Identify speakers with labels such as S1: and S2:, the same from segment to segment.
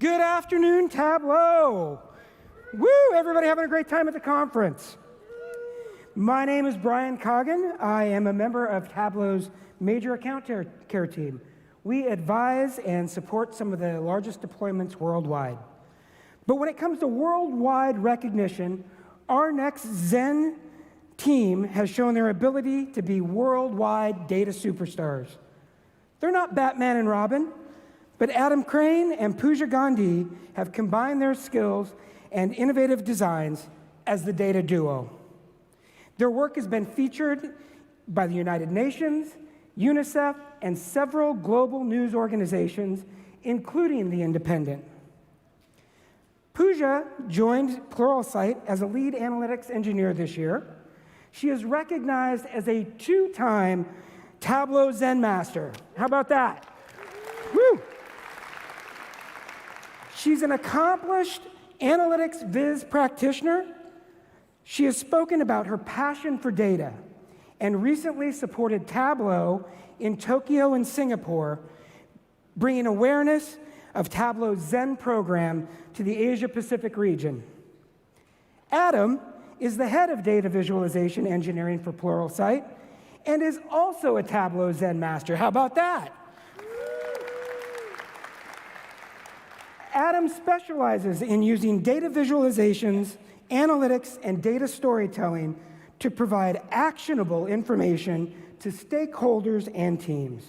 S1: Good afternoon, Tableau. Woo, everybody having a great time at the conference. My name is Brian Coggin. I am a member of Tableau's major account care team. We advise and support some of the largest deployments worldwide. But when it comes to worldwide recognition, our next Zen team has shown their ability to be worldwide data superstars. They're not Batman and Robin, but Adam Crane and Pooja Gandhi have combined their skills and innovative designs as the data duo. Their work has been featured by the United Nations, UNICEF, and several global news organizations, including The Independent. Pooja joined Pluralsight as a lead analytics engineer this year. She is recognized as a two-time Tableau Zen Master. How about that? Woo! She's an accomplished analytics viz practitioner. She has spoken about her passion for data and recently supported Tableau in Tokyo and Singapore, bringing awareness of Tableau's Zen program to the Asia-Pacific region. Adam is the head of data visualization engineering for Pluralsight and is also a Tableau Zen Master. How about that? Adam specializes in using data visualizations, analytics, and data storytelling to provide actionable information to stakeholders and teams.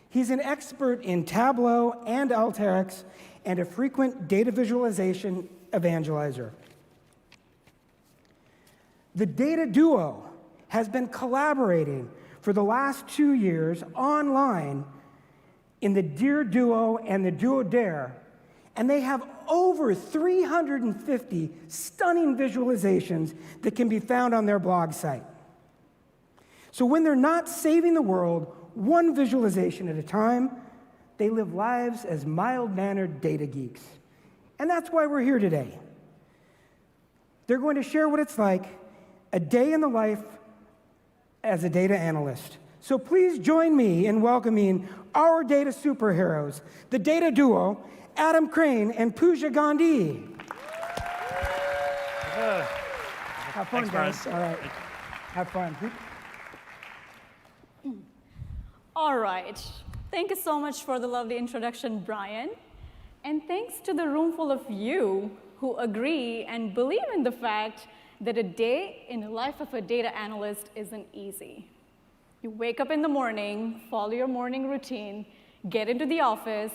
S1: He's an expert in Tableau and Alteryx and a frequent data visualization evangelizer. The data duo has been collaborating for the last 2 years online in the Dear Duo and the Duo Dare, and they have over 350 stunning visualizations that can be found on their blog site. So when they're not saving the world one visualization at a time, they live lives as mild-mannered data geeks. And that's why we're here today. They're going to share what it's like, a day in the life as a data analyst. So please join me in welcoming our data superheroes, the data duo, Adam Crane and Pooja Gandhi. Have fun, guys. All right. Have fun.
S2: All right. Thank you so much for the lovely introduction, Brian. And thanks to the room full of you who agree and believe in the fact that a day in the life of a data analyst isn't easy. You wake up in the morning, follow your morning routine, get into the office,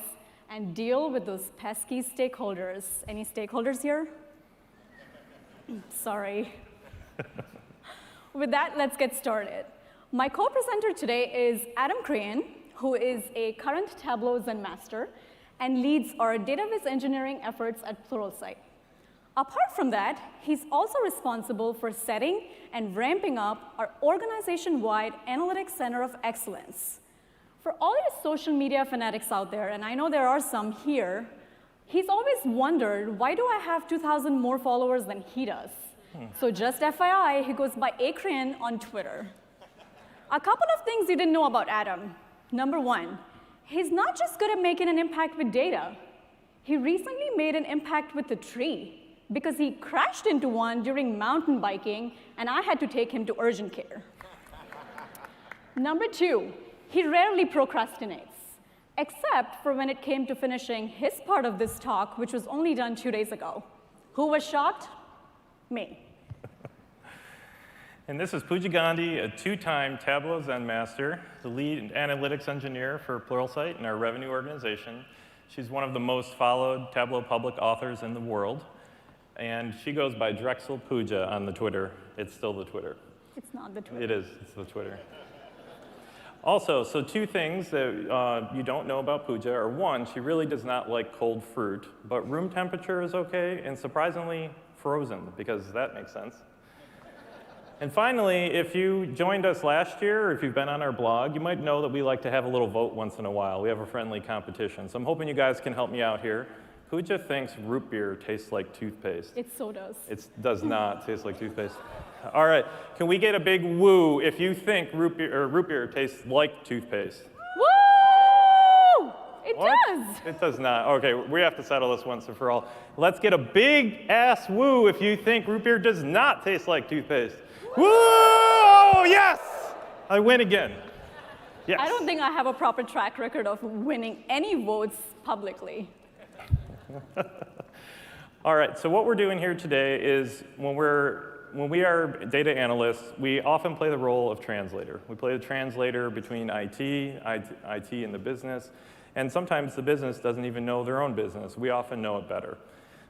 S2: and deal with those pesky stakeholders. Any stakeholders here? Sorry. With that, let's get started. My co-presenter today is Adam Crane, who is a current Tableau Zen Master and leads our database engineering efforts at Pluralsight. Apart from that, he's also responsible for setting and ramping up our organization-wide Analytics Center of Excellence. For all you social media fanatics out there, and I know there are some here, he's always wondered, why do I have 2,000 more followers than he does? So just FYI, he goes by Acrean on Twitter. A couple of things you didn't know about Adam. Number one, he's not just good at making an impact with data. He recently made an impact with a tree because he crashed into one during mountain biking, and I had to take him to urgent care. Number two, he rarely procrastinates, except for when it came to finishing his part of this talk, which was only done 2 days ago. Who was shocked? Me.
S3: And this is Pooja Gandhi, a two-time Tableau Zen Master, the lead analytics engineer for Pluralsight in our revenue organization. She's one of the most followed Tableau public authors in the world. And she goes by Drexel Pooja on the Twitter. It's still the Twitter.
S2: It's not the Twitter.
S3: It is. It's the Twitter. Also, so two things that you don't know about Pooja are, one, she really does not like cold fruit, but room temperature is okay, and surprisingly frozen, because that makes sense. And finally, if you joined us last year, or if you've been on our blog, you might know that we like to have a little vote once in a while. We have a friendly competition. So I'm hoping you guys can help me out here. Pooja thinks root beer tastes like toothpaste.
S2: It so does.
S3: It does not taste like toothpaste. All right, can we get a big woo if you think root beer tastes like toothpaste?
S2: Woo! It
S3: What?
S2: does.
S3: It does not. OK, we have to settle this once and for all. Let's get a big ass woo if you think root beer does not taste like toothpaste. Woo! Oh, yes! I win again. Yes.
S2: I don't think I have a proper track record of winning any votes publicly.
S3: All right, so what we're doing here today is when we are data analysts, we often play the role of translator. We play the translator between IT and the business, and sometimes the business doesn't even know their own business. We often know it better.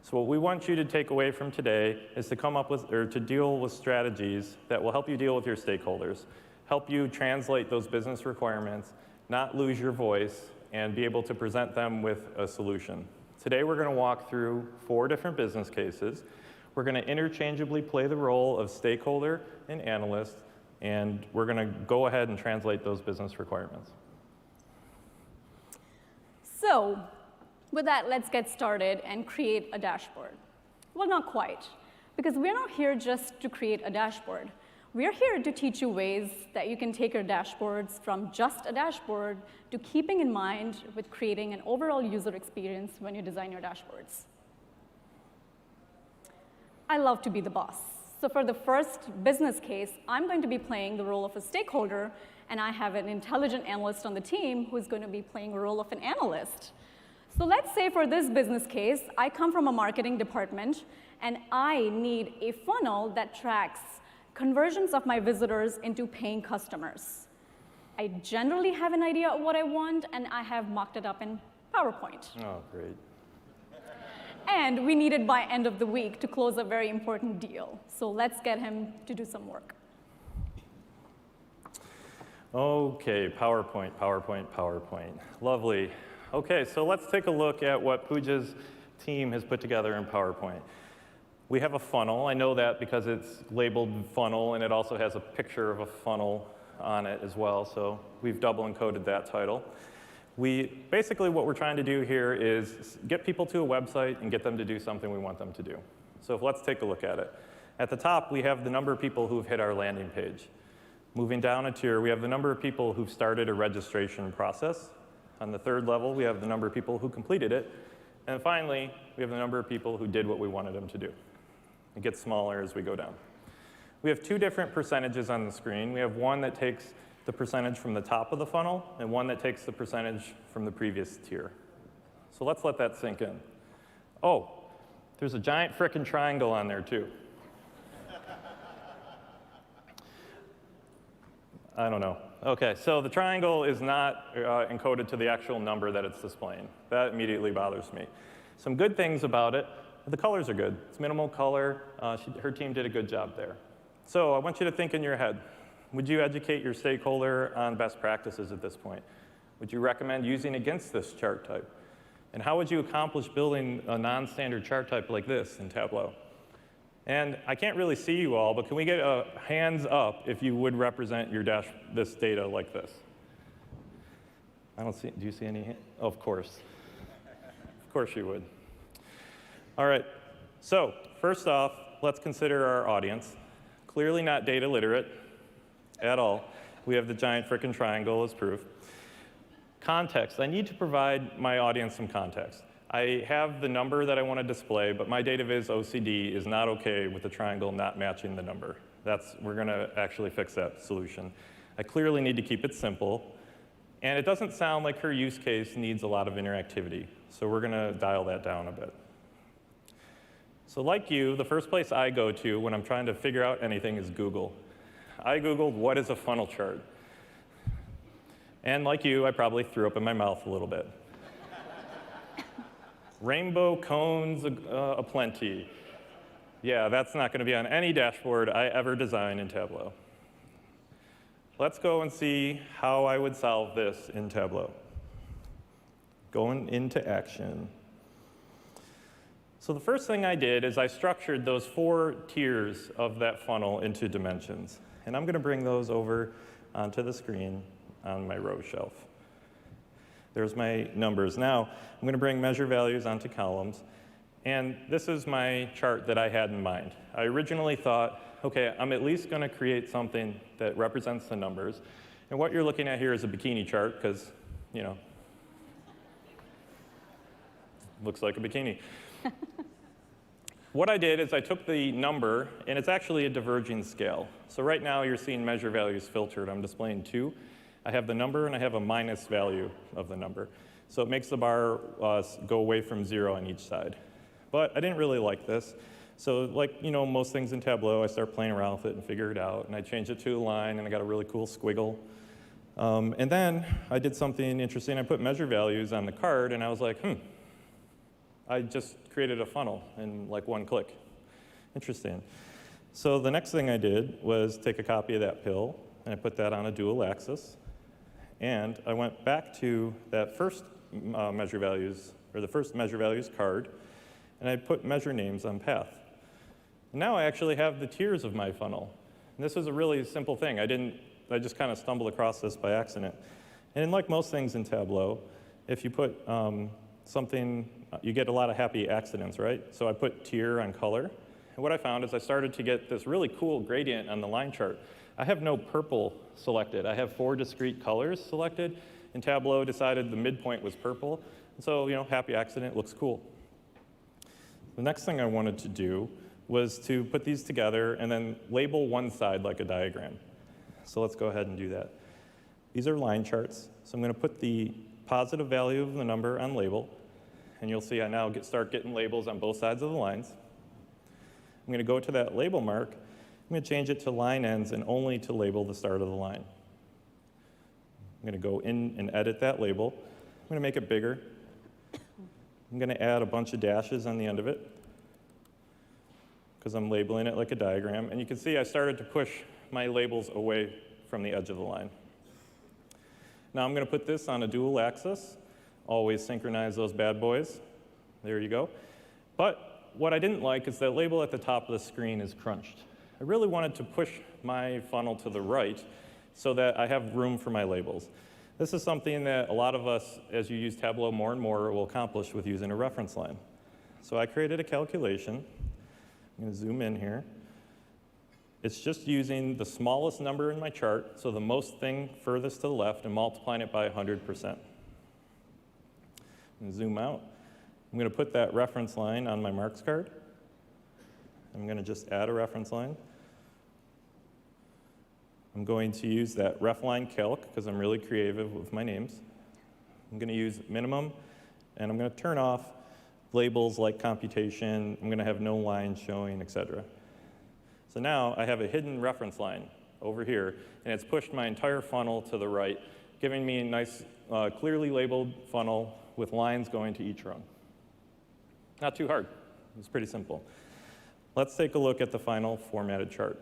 S3: So what we want you to take away from today is to come up with, or to deal with strategies that will help you deal with your stakeholders, help you translate those business requirements, not lose your voice, and be able to present them with a solution. Today we're going to walk through 4 different business cases. We're going to interchangeably play the role of stakeholder and analyst, and we're going to go ahead and translate those business requirements.
S2: So with that, let's get started and create a dashboard. Well, not quite, because we're not here just to create a dashboard. We're here to teach you ways that you can take your dashboards from just a dashboard to keeping in mind with creating an overall user experience when you design your dashboards. I love to be the boss. So for the first business case, I'm going to be playing the role of a stakeholder, and I have an intelligent analyst on the team who's going to be playing the role of an analyst. So let's say for this business case, I come from a marketing department, and I need a funnel that tracks conversions of my visitors into paying customers. I generally have an idea of what I want, and I have mocked it up in PowerPoint.
S3: Oh, great.
S2: And we need it by end of the week to close a very important deal. So let's get him to do some work.
S3: OK, PowerPoint, PowerPoint, PowerPoint. Lovely. OK, so let's take a look at what Pooja's team has put together in PowerPoint. We have a funnel. I know that because it's labeled funnel, and it also has a picture of a funnel on it as well. So we've double encoded that title. Basically, what we're trying to do here is get people to a website and get them to do something we want them to do. So let's take a look at it. At the top, we have the number of people who've hit our landing page. Moving down a tier, we have the number of people who've started a registration process. On the 3rd level, we have the number of people who completed it. And finally, we have the number of people who did what we wanted them to do. It gets smaller as we go down. We have 2 different percentages on the screen. We have one that takes the percentage from the top of the funnel, and one that takes the percentage from the previous tier. So let's let that sink in. Oh, there's a giant frickin' triangle on there, too. I don't know. OK, so the triangle is not encoded to the actual number that it's displaying. That immediately bothers me. Some good things about it. The colors are good. It's minimal color. Her team did a good job there. So I want you to think in your head. Would you educate your stakeholder on best practices at this point? Would you recommend using against this chart type? And how would you accomplish building a non-standard chart type like this in Tableau? And I can't really see you all, but can we get a hands up if you would represent your this data like this? I don't see. Do you see any? Oh, of course. Of course you would. All right, so first off, let's consider our audience. Clearly not data literate at all. We have the giant frickin' triangle as proof. Context, I need to provide my audience some context. I have the number that I want to display, but my data viz OCD is not OK with the triangle not matching the number. We're going to actually fix that solution. I clearly need to keep it simple. And it doesn't sound like her use case needs a lot of interactivity. So we're going to dial that down a bit. So like you, the first place I go to when I'm trying to figure out anything is Google. I Googled, what is a funnel chart? And like you, I probably threw up in my mouth a little bit. Rainbow cones aplenty. Yeah, that's not going to be on any dashboard I ever design in Tableau. Let's go and see how I would solve this in Tableau. Going into action. So the first thing I did is I structured those 4 tiers of that funnel into dimensions. And I'm going to bring those over onto the screen on my row shelf. There's my numbers. Now, I'm going to bring measure values onto columns. And this is my chart that I had in mind. I originally thought, OK, I'm at least going to create something that represents the numbers. And what you're looking at here is a bikini chart, because, you know, Looks like a bikini. What I did is I took the number, and it's actually a diverging scale. So right now you're seeing measure values filtered. I'm displaying 2. I have the number, and I have a minus value of the number. So it makes the bar go away from 0 on each side. But I didn't really like this. So like most things in Tableau, I start playing around with it and figure it out. And I changed it to a line, and I got a really cool squiggle. And then I did something interesting. I put measure values on the card, and I was like, I just created a funnel in like 1 click. Interesting. So the next thing I did was take a copy of that pill, and I put that on a dual axis. And I went back to that first measure values, or the first measure values card, and I put measure names on path. Now I actually have the tiers of my funnel. And this is a really simple thing. I just kind of stumbled across this by accident. And like most things in Tableau, if you put something, you get a lot of happy accidents, right? So I put tier on color. And what I found is I started to get this really cool gradient on the line chart. I have no purple selected. I have 4 discrete colors selected, and Tableau decided the midpoint was purple. And so, happy accident looks cool. The next thing I wanted to do was to put these together and then label one side like a diagram. So let's go ahead and do that. These are line charts. So I'm going to put the positive value of the number on label. And you'll see I now start getting labels on both sides of the lines. I'm going to go to that label mark. I'm going to change it to line ends and only to label the start of the line. I'm going to go in and edit that label. I'm going to make it bigger. I'm going to add a bunch of dashes on the end of it because I'm labeling it like a diagram. And you can see I started to push my labels away from the edge of the line. Now I'm going to put this on a dual axis. Always synchronize those bad boys. There you go. But what I didn't like is that label at the top of the screen is crunched. I really wanted to push my funnel to the right so that I have room for my labels. This is something that a lot of us, as you use Tableau more and more, will accomplish with using a reference line. So I created a calculation. I'm going to zoom in here. It's just using the smallest number in my chart, so the most thing furthest to the left, and multiplying it by 100%. I'm going to zoom out. I'm going to put that reference line on my marks card. I'm going to just add a reference line. I'm going to use that ref line calc because I'm really creative with my names. I'm going to use minimum, and I'm going to turn off labels like computation. I'm going to have no lines showing, etc. So now I have a hidden reference line over here, and it's pushed my entire funnel to the right, giving me a nice, clearly labeled funnel with lines going to each rung. Not too hard. It's pretty simple. Let's take a look at the final formatted chart.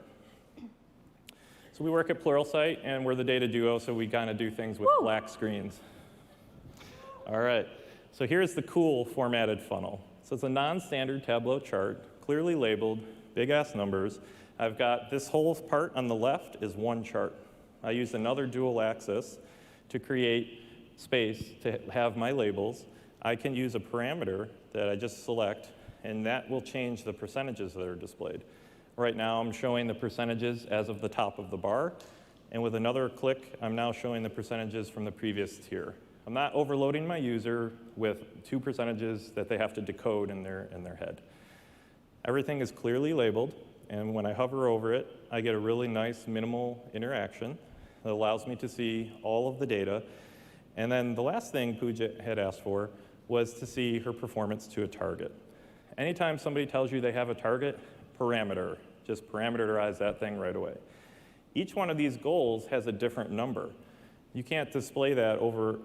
S3: So we work at Pluralsight, and we're the data duo, so we kind of do things with black screens. All right. So here's the cool formatted funnel. So it's a non-standard Tableau chart, clearly labeled, big-ass numbers. I've got this whole part on the left is one chart. I used another dual axis to create space to have my labels. I can use a parameter that I just select, and that will change the percentages that are displayed. Right now, I'm showing the percentages as of the top of the bar, and with another click, I'm now showing the percentages from the previous tier. I'm not overloading my user with 2 percentages that they have to decode in their head. Everything is clearly labeled, and when I hover over it, I get a really nice minimal interaction that allows me to see all of the data. And then the last thing Pooja had asked for was to see her performance to a target. Anytime somebody tells you they have a target, parameter, just parameterize that thing right away. Each one of these goals has a different number. You can't display that over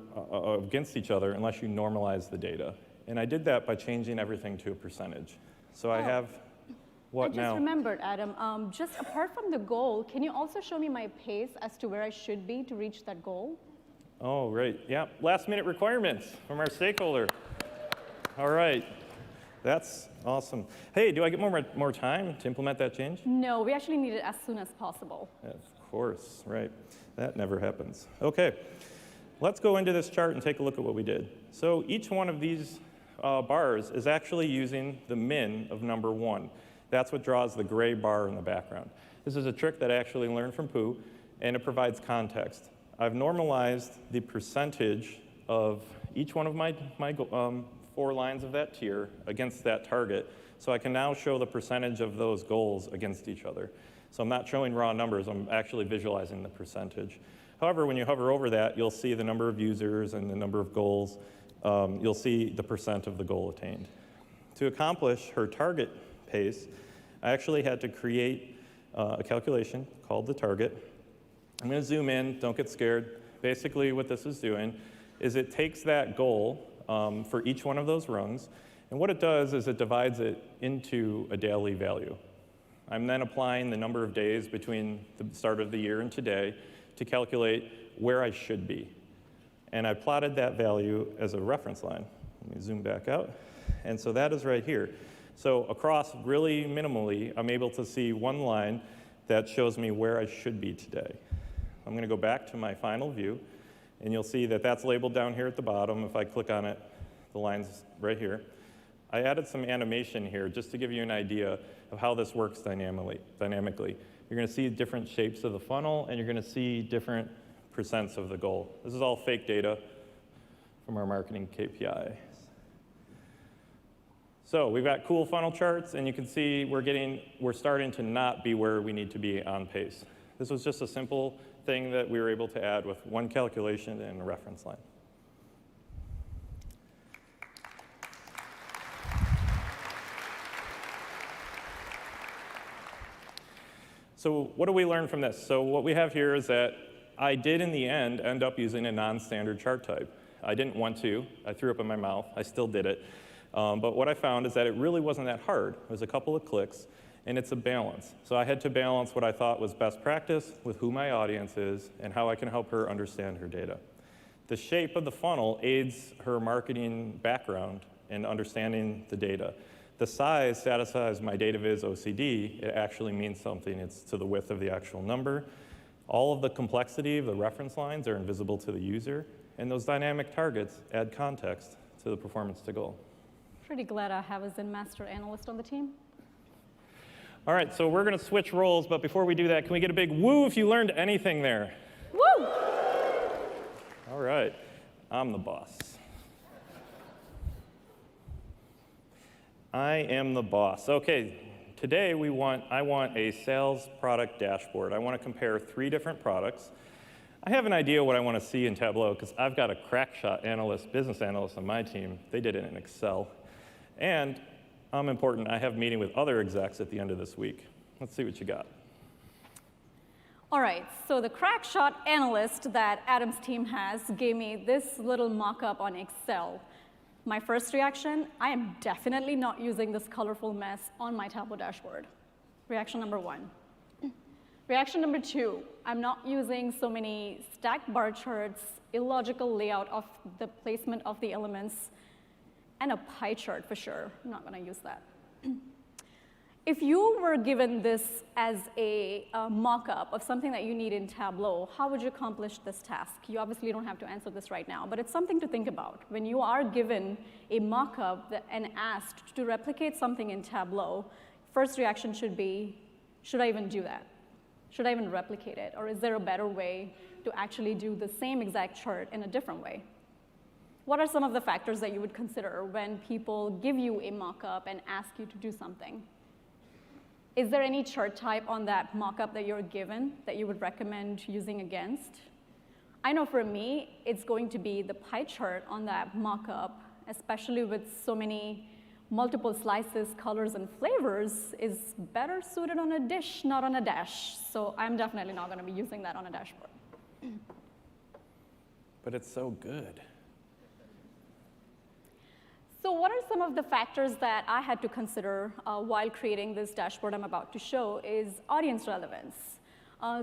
S3: against each other unless you normalize the data. And I did that by changing everything to a percentage. So I have what now?
S2: I just remembered, Adam, just apart from the goal, can you also show me my pace as to where I should be to reach that goal?
S3: Oh, right. Yeah, last minute requirements from our stakeholder. All right. That's awesome. Hey, do I get more time to implement that change?
S2: No, we actually need it as soon as possible.
S3: Of course, right. That never happens. Okay, let's go into this chart and take a look at what we did. So each one of these bars is actually using the min of number 1. That's what draws the gray bar in the background. This is a trick that I actually learned from Pooh, and it provides context. I've normalized the percentage of each one of my 4 lines of that tier against that target. So I can now show the percentage of those goals against each other. So I'm not showing raw numbers, I'm actually visualizing the percentage. However, when you hover over that, you'll see the number of users and the number of goals. You'll see the percent of the goal attained. To accomplish her target pace, I actually had to create a calculation called the target. I'm going to zoom in, don't get scared. Basically what this is doing is it takes that goal for each one of those rungs, and what it does is it divides it into a daily value. I'm then applying the number of days between the start of the year and today to calculate where I should be. And I plotted that value as a reference line. Let me zoom back out. And so that is right here. So across really minimally, I'm able to see one line that shows me where I should be today. I'm going to go back to my final view, and you'll see that that's labeled down here at the bottom. If I click on it, the line's right here. I added some animation here just to give you an idea of how this works dynamically. You're going to see different shapes of the funnel, and you're going to see different percents of the goal. This is all fake data from our marketing KPIs. So we've got cool funnel charts, and you can see we're starting to not be where we need to be on pace. This was just a simple thing that we were able to add with one calculation and a reference line. So what do we learn from this? So what we have here is that I did, in the end up using a non-standard chart type. I didn't want to. I threw up in my mouth. I still did it. But what I found is that it really wasn't that hard. It was a couple of clicks, and it's a balance. So I had to balance what I thought was best practice with who my audience is and how I can help her understand her data. The shape of the funnel aids her marketing background in understanding the data. The size satisfies my data viz OCD. It actually means something. It's to the width of the actual number. All of the complexity of the reference lines are invisible to the user, and those dynamic targets add context to the performance to goal.
S2: Pretty glad I have a Zen Master analyst on the team.
S3: All right, so we're going to switch roles, but before we do that, can we get a big woo if you learned anything there?
S2: Woo!
S3: All right, I'm the boss. I am the boss. Okay, today I want a sales product dashboard. I want to compare 3 different products. I have an idea what I want to see in Tableau because I've got a crackshot analyst, business analyst on my team. They did it in Excel. And I'm important. I have a meeting with other execs at the end of this week. Let's see what you got.
S2: All right, so the crackshot analyst that Adam's team has gave me this little mock-up on Excel. My first reaction, I am definitely not using this colorful mess on my Tableau dashboard. Reaction number 1. Reaction number 2, I'm not using so many stacked bar charts, illogical layout of the placement of the elements, and a pie chart for sure. I'm not going to use that. If you were given this as a mock-up of something that you need in Tableau, how would you accomplish this task? You obviously don't have to answer this right now, but it's something to think about. When you are given a mock-up and asked to replicate something in Tableau, first reaction should be, should I even do that? Should I even replicate it? Or is there a better way to actually do the same exact chart in a different way? What are some of the factors that you would consider when people give you a mock-up and ask you to do something? Is there any chart type on that mock-up that you're given that you would recommend using against? I know for me, it's going to be the pie chart on that mock-up, especially with so many multiple slices, colors, and flavors, is better suited on a dish, not on a dash. So I'm definitely not going to be using that on a dashboard.
S3: But it's so good.
S2: So what are some of the factors that I had to consider while creating this dashboard I'm about to show is audience relevance.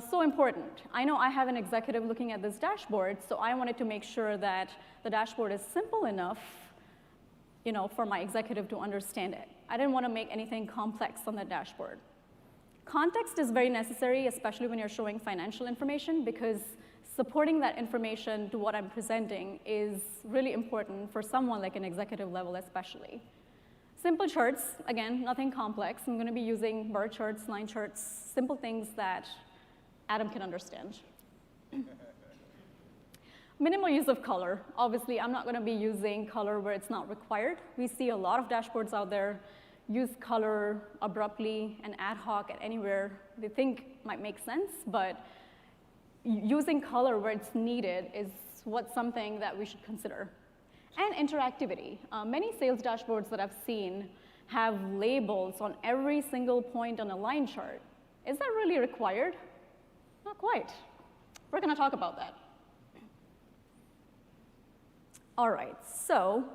S2: So important. I know I have an executive looking at this dashboard, so I wanted to make sure that the dashboard is simple enough, for my executive to understand it. I didn't want to make anything complex on the dashboard. Context is very necessary, especially when you're showing financial information, because supporting that information to what I'm presenting is really important for someone like an executive level especially. Simple charts, again, nothing complex. I'm going to be using bar charts, line charts, simple things that Adam can understand. Minimal use of color. Obviously, I'm not going to be using color where it's not required. We see a lot of dashboards out there use color abruptly and ad hoc at anywhere they think might make sense, but using color where it's needed is what's something that we should consider. And interactivity. Many sales dashboards that I've seen have labels on every single point on a line chart. Is that really required? Not quite. We're going to talk about that. All right, so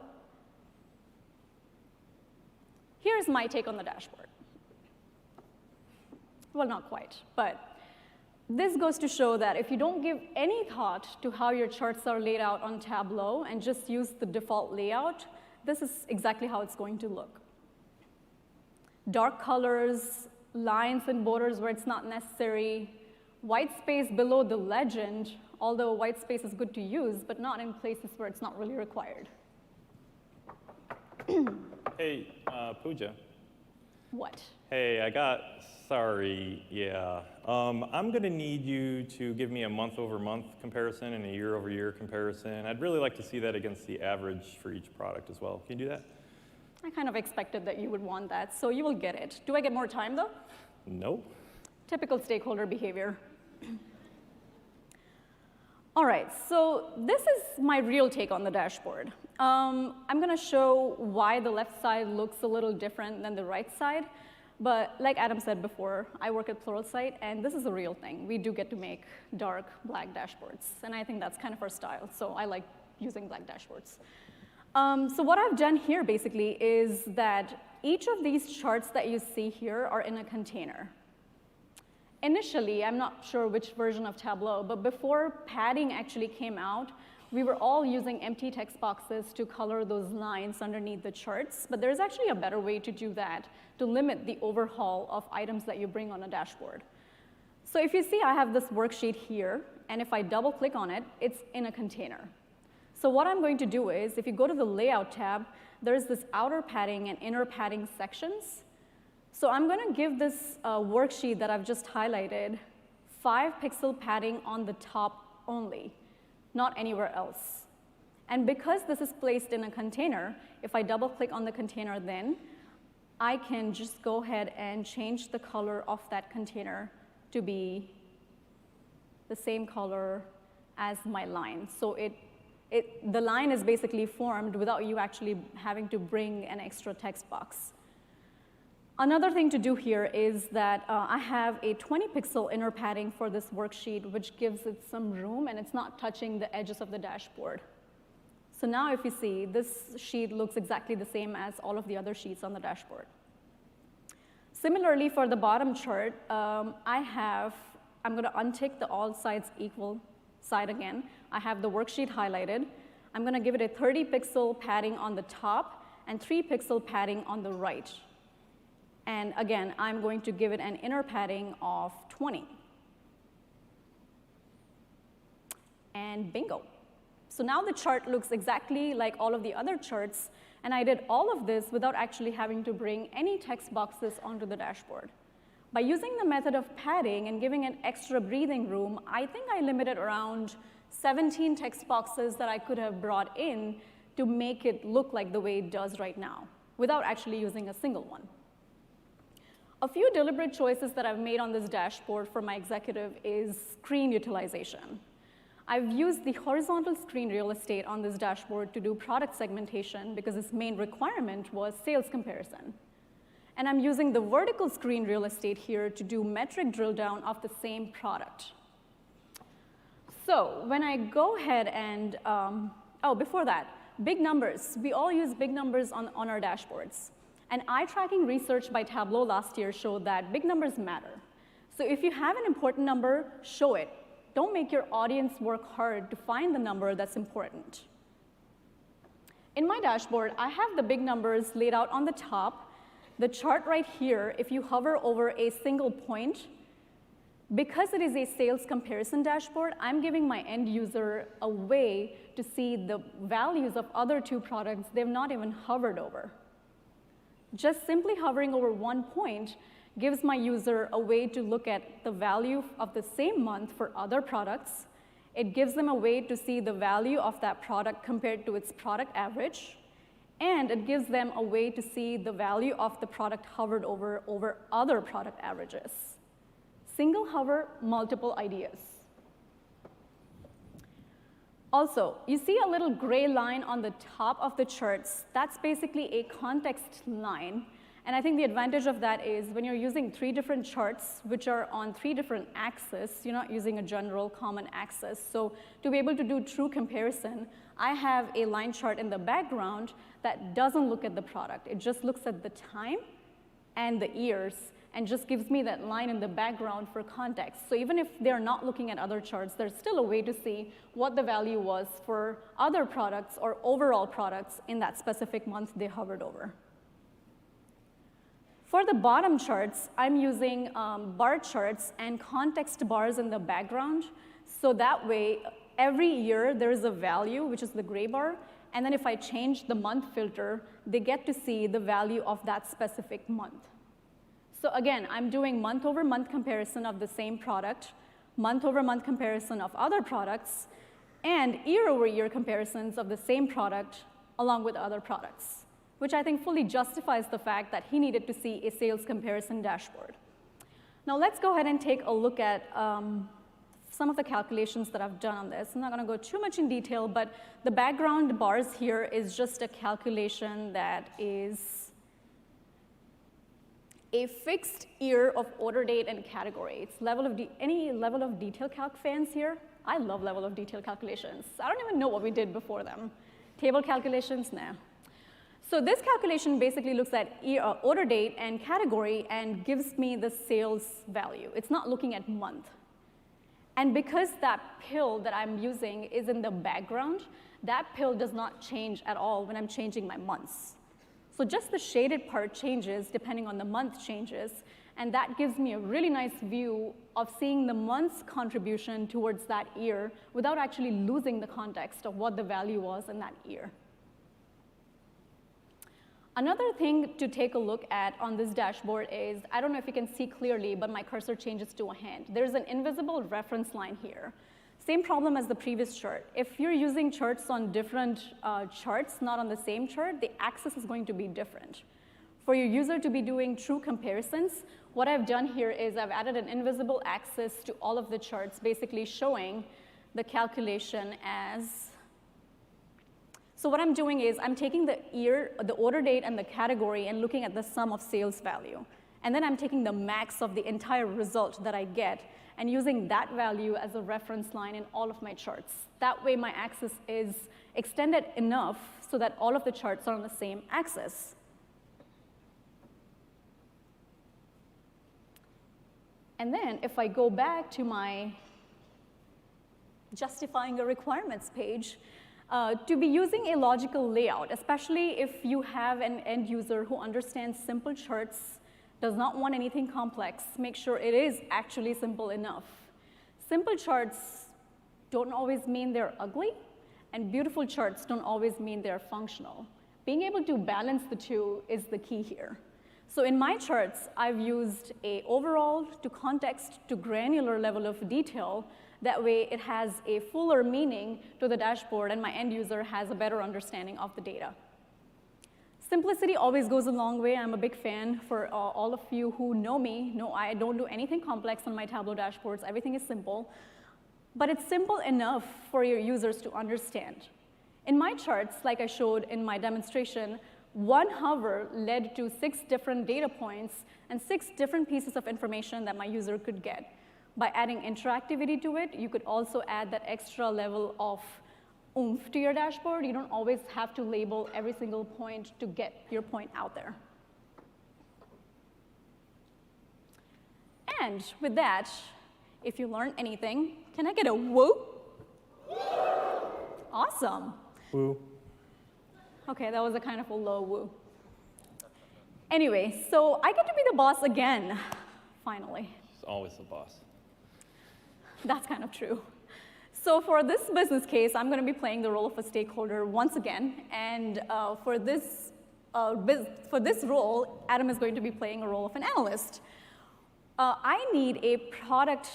S2: here's my take on the dashboard. Well, not quite, but this goes to show that if you don't give any thought to how your charts are laid out on Tableau and just use the default layout, this is exactly how it's going to look. Dark colors, lines and borders where it's not necessary, white space below the legend, although white space is good to use, but not in places where it's not really required.
S3: Hey, Pooja.
S2: What?
S3: Hey, sorry, yeah. I'm going to need you to give me a month-over-month comparison and a year-over-year comparison. I'd really like to see that against the average for each product as well. Can you do that?
S2: I kind of expected that you would want that, so you will get it. Do I get more time, though?
S3: No.
S2: Typical stakeholder behavior. All right, so this is my real take on the dashboard. I'm going to show why the left side looks a little different than the right side. But like Adam said before, I work at Pluralsight, and this is a real thing. We do get to make dark black dashboards, and I think that's kind of our style. So I like using black dashboards. So what I've done here basically is that each of these charts that you see here are in a container. Initially, I'm not sure which version of Tableau, but before padding actually came out, we were all using empty text boxes to color those lines underneath the charts. But there's actually a better way to do that, to limit the overhaul of items that you bring on a dashboard. So if you see, I have this worksheet here, and if I double click on it, it's in a container. So what I'm going to do is, if you go to the Layout tab, there's this outer padding and inner padding sections. So I'm going to give this worksheet that I've just highlighted 5-pixel padding on the top only, not anywhere else. And because this is placed in a container, if I double-click on the container then, I can just go ahead and change the color of that container to be the same color as my line. So the line is basically formed without you actually having to bring an extra text box. Another thing to do here is that I have a 20-pixel inner padding for this worksheet, which gives it some room, and it's not touching the edges of the dashboard. So now if you see, this sheet looks exactly the same as all of the other sheets on the dashboard. Similarly, for the bottom chart, I'm going to untick the all sides equal side again. I have the worksheet highlighted. I'm going to give it a 30-pixel padding on the top and 3-pixel padding on the right. And again, I'm going to give it an inner padding of 20. And bingo. So now the chart looks exactly like all of the other charts, and I did all of this without actually having to bring any text boxes onto the dashboard. By using the method of padding and giving an extra breathing room, I think I limited around 17 text boxes that I could have brought in to make it look like the way it does right now, without actually using a single one. A few deliberate choices that I've made on this dashboard for my executive is screen utilization. I've used the horizontal screen real estate on this dashboard to do product segmentation because its main requirement was sales comparison. And I'm using the vertical screen real estate here to do metric drill down of the same product. So when I go ahead and, before that, big numbers. We all use big numbers on our dashboards. And eye tracking research by Tableau last year showed that big numbers matter. So if you have an important number, show it. Don't make your audience work hard to find the number that's important. In my dashboard, I have the big numbers laid out on the top. The chart right here, if you hover over a single point, because it is a sales comparison dashboard, I'm giving my end user a way to see the values of other two products they've not even hovered over. Just simply hovering over one point gives my user a way to look at the value of the same month for other products It gives them a way to see the value of that product compared to its product average. And it gives them a way to see the value of the product hovered over other product averages. Single hover, multiple ideas. Also, you see a little gray line on the top of the charts. That's basically a context line. And I think the advantage of that is when you're using 3 different charts, which are on 3 different axes, you're not using a general common axis. So to be able to do true comparison, I have a line chart in the background that doesn't look at the product. It just looks at the time and the years and just gives me that line in the background for context. So even if they're not looking at other charts, there's still a way to see what the value was for other products or overall products in that specific month they hovered over. For the bottom charts, I'm using bar charts and context bars in the background. So that way, every year there is a value, which is the gray bar. And then if I change the month filter, they get to see the value of that specific month. So again, I'm doing month-over-month comparison of the same product, month-over-month comparison of other products, and year-over-year comparisons of the same product along with other products, which I think fully justifies the fact that he needed to see a sales comparison dashboard. Now let's go ahead and take a look at some of the calculations that I've done on this. I'm not going to go too much in detail, but the background bars here is just a calculation that is a fixed year of order date and category. It's any level of detail calc fans here? I love level of detail calculations. I don't even know what we did before them. Table calculations? Nah. So this calculation basically looks at order date and category and gives me the sales value. It's not looking at month. And because that pill that I'm using is in the background, that pill does not change at all when I'm changing my months. So just the shaded part changes depending on the month changes, and that gives me a really nice view of seeing the month's contribution towards that year without actually losing the context of what the value was in that year. Another thing to take a look at on this dashboard is, I don't know if you can see clearly, but my cursor changes to a hand. There's an invisible reference line here. Same problem as the previous chart. If you're using charts on different charts, not on the same chart, the axis is going to be different. For your user to be doing true comparisons, what I've done here is I've added an invisible axis to all of the charts, basically showing the calculation as. So what I'm doing is I'm taking the year, the order date, and the category and looking at the sum of sales value. And then I'm taking the max of the entire result that I get and using that value as a reference line in all of my charts. That way my axis is extended enough so that all of the charts are on the same axis. And then if I go back to my justifying the requirements page, to be using a logical layout, especially if you have an end user who understands simple charts, does not want anything complex, make sure it is actually simple enough. Simple charts don't always mean they're ugly, and beautiful charts don't always mean they're functional. Being able to balance the two is the key here. So in my charts, I've used a overall to context to granular level of detail. That way it has a fuller meaning to the dashboard and my end user has a better understanding of the data. Simplicity always goes a long way. I'm a big fan. For all of you who know me, know I don't do anything complex on my Tableau dashboards. Everything is simple. But it's simple enough for your users to understand. In my charts, like I showed in my demonstration, one hover led to 6 different data points and 6 different pieces of information that my user could get. By adding interactivity to it, you could also add that extra level of oomph to your dashboard. You don't always have to label every single point to get your point out there. And with that, if you learned anything, can I get a woo? Awesome.
S3: Woo.
S2: Okay, that was a kind of a low woo. Anyway, so I get to be the boss again, finally.
S3: She's always the boss.
S2: That's kind of true. So for this business case, I'm going to be playing the role of a stakeholder once again. And for this role, Adam is going to be playing a role of an analyst. I need a product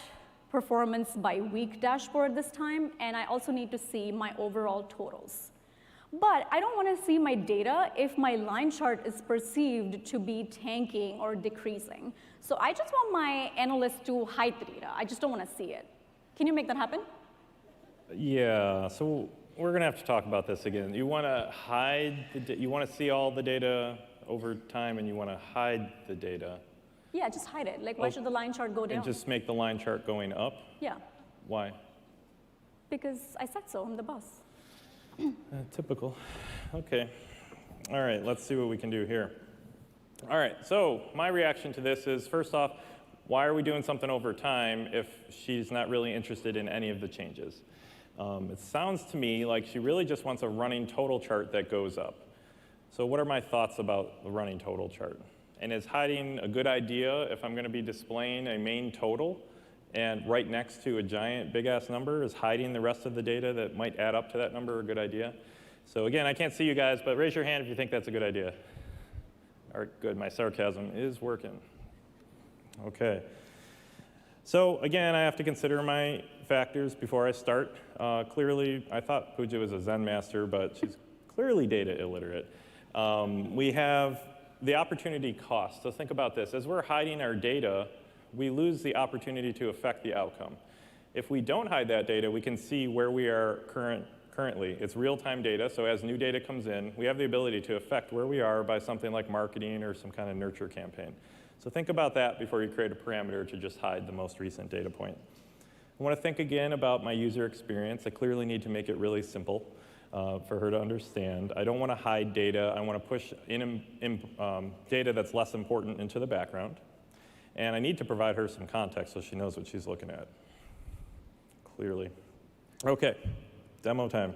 S2: performance by week dashboard this time, and I also need to see my overall totals. But I don't want to see my data if my line chart is perceived to be tanking or decreasing. So I just want my analyst to hide the data. I just don't want to see it. Can you make that happen?
S3: Yeah, so we're going to have to talk about this again. You want to hide you want to see all the data over time, and you want to hide the data.
S2: Yeah, just hide it. Like, why should the line chart go down?
S3: And just make the line chart going up?
S2: Yeah.
S3: Why?
S2: Because I said so. I'm the boss.
S3: Typical. OK. All right, let's see what we can do here. All right, so my reaction to this is, first off, why are we doing something over time if she's not really interested in any of the changes? It sounds to me like she really just wants a running total chart that goes up. So what are my thoughts about the running total chart? And is hiding a good idea if I'm going to be displaying a main total and right next to a giant big-ass number? Is hiding the rest of the data that might add up to that number a good idea? So again, I can't see you guys, but raise your hand if you think that's a good idea. All right, good. My sarcasm is working. OK. So again, I have to consider my factors before I start. Clearly, I thought Pooja was a Zen master, but she's clearly data illiterate. We have the opportunity cost. So think about this. As we're hiding our data, we lose the opportunity to affect the outcome. If we don't hide that data, we can see where we are currently. It's real-time data, so as new data comes in, we have the ability to affect where we are by something like marketing or some kind of nurture campaign. So think about that before you create a parameter to just hide the most recent data point. I want to think again about my user experience. I clearly need to make it really simple for her to understand. I don't want to hide data. I want to push in data that's less important into the background. And I need to provide her some context so she knows what she's looking at, clearly. OK, demo time.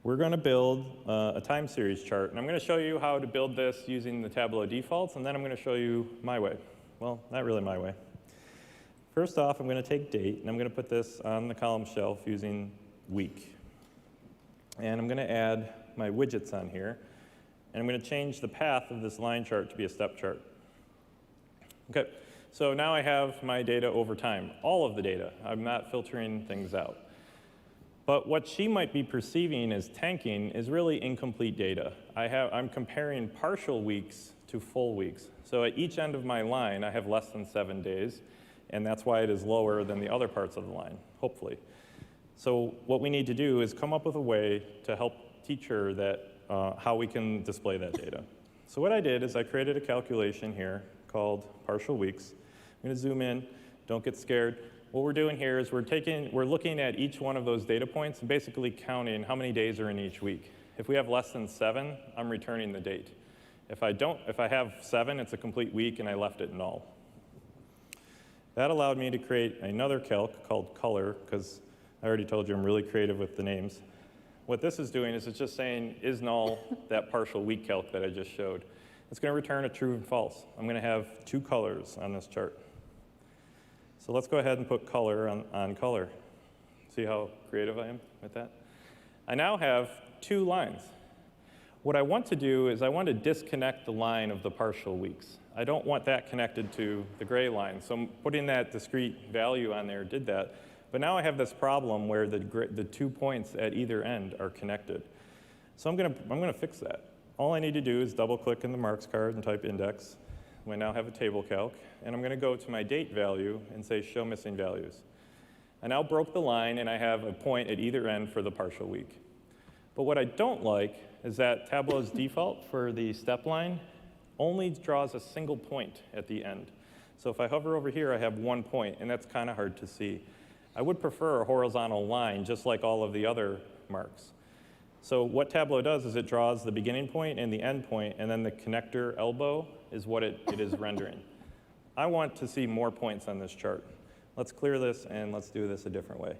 S3: We're going to build a time series chart. And I'm going to show you how to build this using the Tableau defaults. And then I'm going to show you my way. Well, not really my way. First off, I'm going to take date. And I'm going to put this on the column shelf using week. And I'm going to add my widgets on here. And I'm going to change the path of this line chart to be a step chart. OK, so now I have my data over time, all of the data. I'm not filtering things out. But what she might be perceiving as tanking is really incomplete data. I'm comparing partial weeks to full weeks. So at each end of my line, I have less than 7 days. And that's why it is lower than the other parts of the line, hopefully. So what we need to do is come up with a way to help teach her that, how we can display that data. So what I did is I created a calculation here called partial weeks. I'm going to zoom in. Don't get scared. What we're doing here is we're looking at each one of those data points and basically counting how many days are in each week. If we have less than 7, I'm returning the date. If I have 7, it's a complete week, and I left it null. That allowed me to create another calc called color, because I already told you I'm really creative with the names. What this is doing is it's just saying, is null that partial week calc that I just showed. It's going to return a true and false. I'm going to have 2 colors on this chart. So let's go ahead and put color on color. See how creative I am with that? I now have 2 lines. What I want to do is I want to disconnect the line of the partial weeks. I don't want that connected to the gray line. So putting that discrete value on there did that. But now I have this problem where the 2 points at either end are connected. So I'm going to fix that. All I need to do is double-click in the marks card and type index. I now have a table calc. And I'm going to go to my date value and say show missing values. I now broke the line, and I have a point at either end for the partial week. But what I don't like is that Tableau's default for the step line only draws a single point at the end. So if I hover over here, I have 1 point, and that's kind of hard to see. I would prefer a horizontal line, just like all of the other marks. So what Tableau does is it draws the beginning point and the end point, and then the connector elbow is what it is rendering. I want to see more points on this chart. Let's clear this, and let's do this a different way.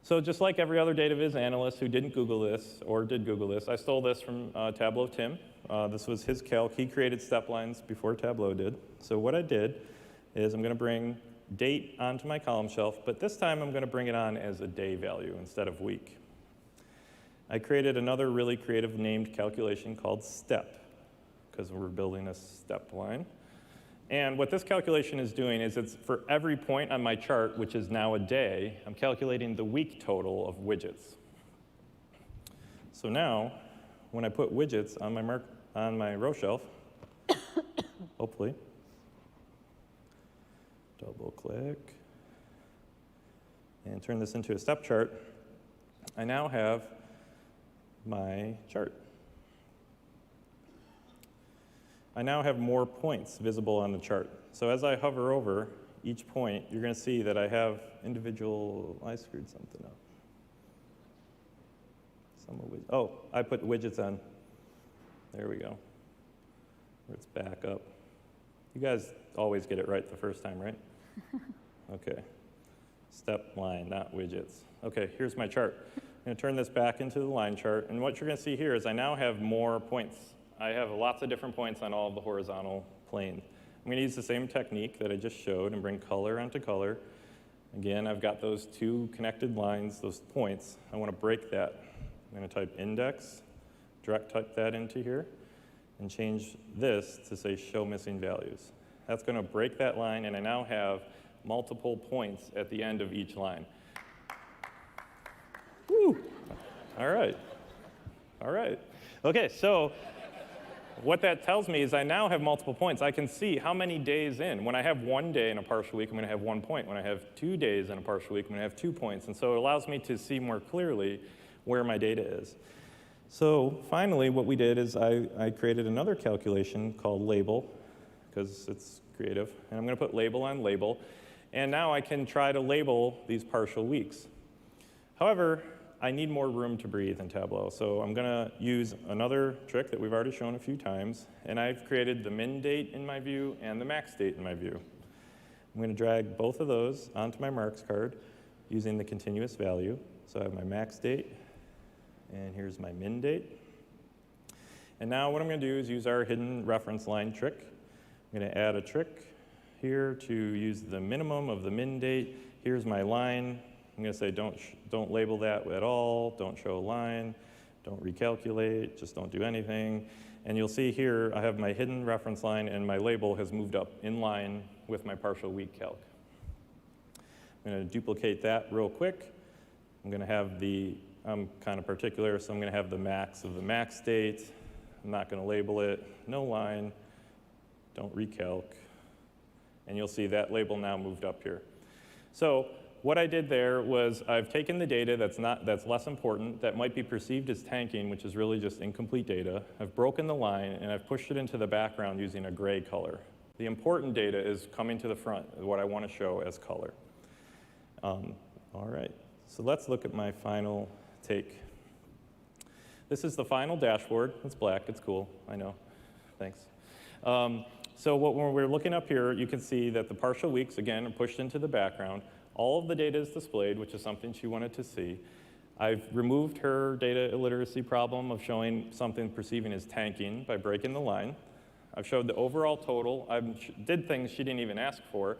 S3: So just like every other data viz analyst who didn't Google this or did Google this, I stole this from Tableau Tim. This was his calc. He created step lines before Tableau did. So what I did is I'm going to bring date onto my column shelf, but this time I'm going to bring it on as a day value instead of week. I created another really creative named calculation called step, because we're building a step line. And what this calculation is doing is it's for every point on my chart, which is now a day, I'm calculating the week total of widgets. So now, when I put widgets on my row shelf, hopefully, double click, and turn this into a step chart, I now have my chart. I now have more points visible on the chart. So as I hover over each point, you're going to see that I have individual, I screwed something up. Oh, I put widgets on. There we go. Let's back up. You guys always get it right the first time, right? Okay. Step line, not widgets. Okay, here's my chart. I'm going to turn this back into the line chart. And what you're going to see here is I now have more points. I have lots of different points on all of the horizontal planes. I'm going to use the same technique that I just showed and bring color onto color. Again, I've got those two connected lines, those points. I want to break that. I'm going to type index, direct type that into here, and change this to say show missing values. That's going to break that line, and I now have multiple points at the end of each line. Woo! All right. All right. Okay, so what that tells me is I now have multiple points. I can see how many days in. When I have 1 day in a partial week, I'm going to have 1 point. When I have 2 days in a partial week, I'm going to have 2 points. And so it allows me to see more clearly where my data is. So finally, what we did is I created another calculation called label, because it's creative. And I'm going to put label on label. And now I can try to label these partial weeks. However, I need more room to breathe in Tableau. So I'm going to use another trick that we've already shown a few times. And I've created the min date in my view and the max date in my view. I'm going to drag both of those onto my marks card using the continuous value. So I have my max date, and here's my min date. And now what I'm going to do is use our hidden reference line trick. I'm going to add a trick here to use the minimum of the min date. Here's my line. I'm going to say don't label that at all, don't show a line, don't recalculate, just don't do anything. And you'll see here I have my hidden reference line, and my label has moved up in line with my partial week calc. I'm going to duplicate that real quick. I'm going to have I'm kind of particular, so I'm going to have the max of the max date. I'm not going to label it, no line, don't recalc. And you'll see that label now moved up here. So what I did there was I've taken the data that's less important, that might be perceived as tanking, which is really just incomplete data. I've broken the line, and I've pushed it into the background using a gray color. The important data is coming to the front, what I want to show as color. All right, so let's look at my final take. This is the final dashboard. It's black, it's cool, I know, thanks. So when we're looking up here, you can see that the partial weeks, again, are pushed into the background. All of the data is displayed, which is something she wanted to see. I've removed her data illiteracy problem of showing something perceiving as tanking by breaking the line. I've showed the overall total. I did things she didn't even ask for.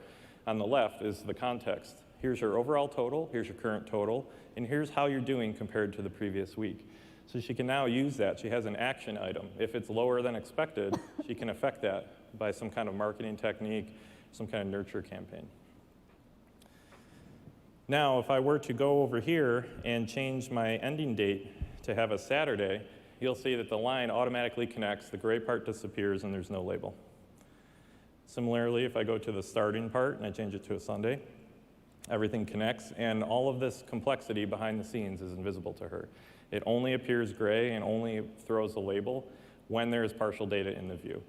S3: On the left is the context. Here's your overall total, here's your current total, and here's how you're doing compared to the previous week. So she can now use that. She has an action item. If it's lower than expected, she can affect that by some kind of marketing technique, some kind of nurture campaign. Now, if I were to go over here and change my ending date to have a Saturday, you'll see that the line automatically connects, the gray part disappears, and there's no label. Similarly, if I go to the starting part and I change it to a Sunday, everything connects, and all of this complexity behind the scenes is invisible to her. It only appears gray and only throws a label when there is partial data in the view.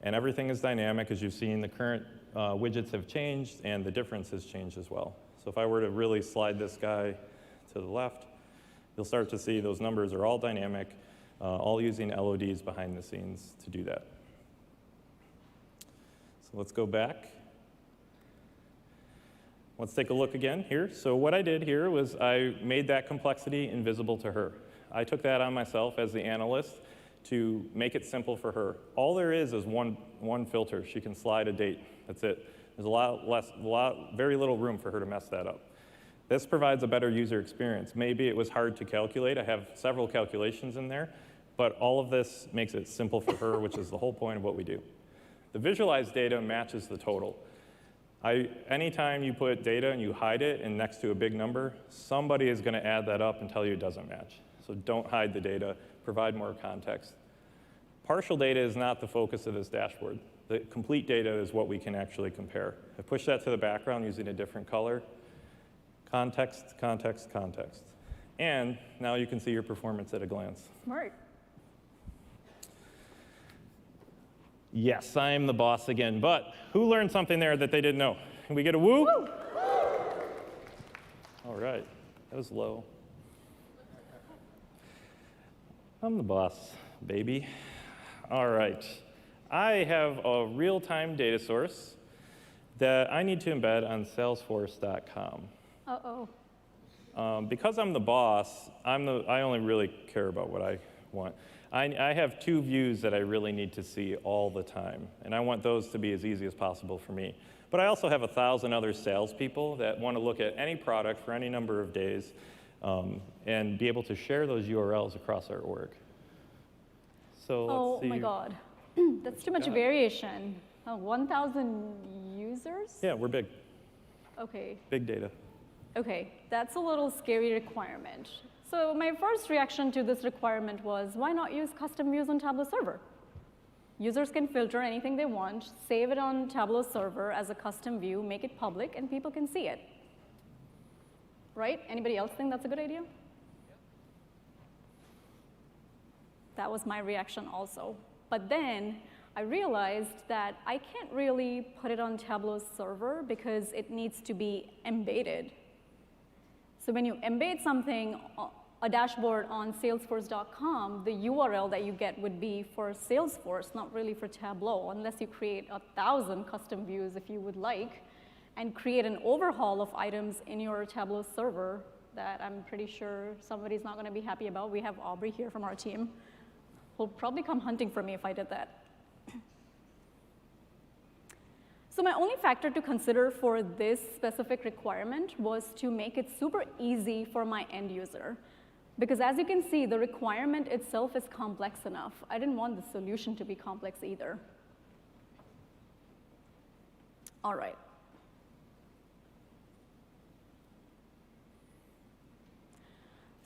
S3: And everything is dynamic. As you've seen, the current widgets have changed, and the difference has changed as well. So if I were to really slide this guy to the left, you'll start to see those numbers are all dynamic, all using LODs behind the scenes to do that. So let's go back. Let's take a look again here. So what I did here was I made that complexity invisible to her. I took that on myself as the analyst to make it simple for her. All there is one filter. She can slide a date. That's it. There's very little room for her to mess that up. This provides a better user experience. Maybe it was hard to calculate. I have several calculations in there, but all of this makes it simple for her, which is the whole point of what we do. The visualized data matches the total. Anytime you put data and you hide it and next to a big number, somebody is going to add that up and tell you it doesn't match. So don't hide the data, provide more context. Partial data is not the focus of this dashboard. The complete data is what we can actually compare. I push that to the background using a different color. Context, context, context. And now you can see your performance at a glance.
S2: Smart.
S3: Yes, I'm the boss again, but who learned something there that they didn't know? Can we get a woo?
S2: Woo!
S3: All right, that was low. I'm the boss, baby. All right, I have a real-time data source that I need to embed on Salesforce.com.
S2: Uh-oh.
S3: Because I'm the boss, I only really care about what I want. I have 2 views that I really need to see all the time, and I want those to be as easy as possible for me. But I also have 1,000 other salespeople that want to look at any product for any number of days and be able to share those URLs across our org. So let's see.
S2: Oh my God, that's too much variation. 1,000 users?
S3: Yeah, we're big.
S2: Okay.
S3: Big data.
S2: Okay, that's a little scary requirement. So my first reaction to this requirement was, why not use custom views on Tableau Server? Users can filter anything they want, save it on Tableau Server as a custom view, make it public, and people can see it. Right? Anybody else think that's a good idea? That was my reaction also. But then I realized that I can't really put it on Tableau Server because it needs to be embedded. So when you embed something, a dashboard on Salesforce.com, the URL that you get would be for Salesforce, not really for Tableau, unless you create 1,000 custom views if you would like, and create an overhaul of items in your Tableau server that I'm pretty sure somebody's not going to be happy about. We have Aubrey here from our team, who'll probably come hunting for me if I did that. So my only factor to consider for this specific requirement was to make it super easy for my end user. Because as you can see, the requirement itself is complex enough. I didn't want the solution to be complex either. All right.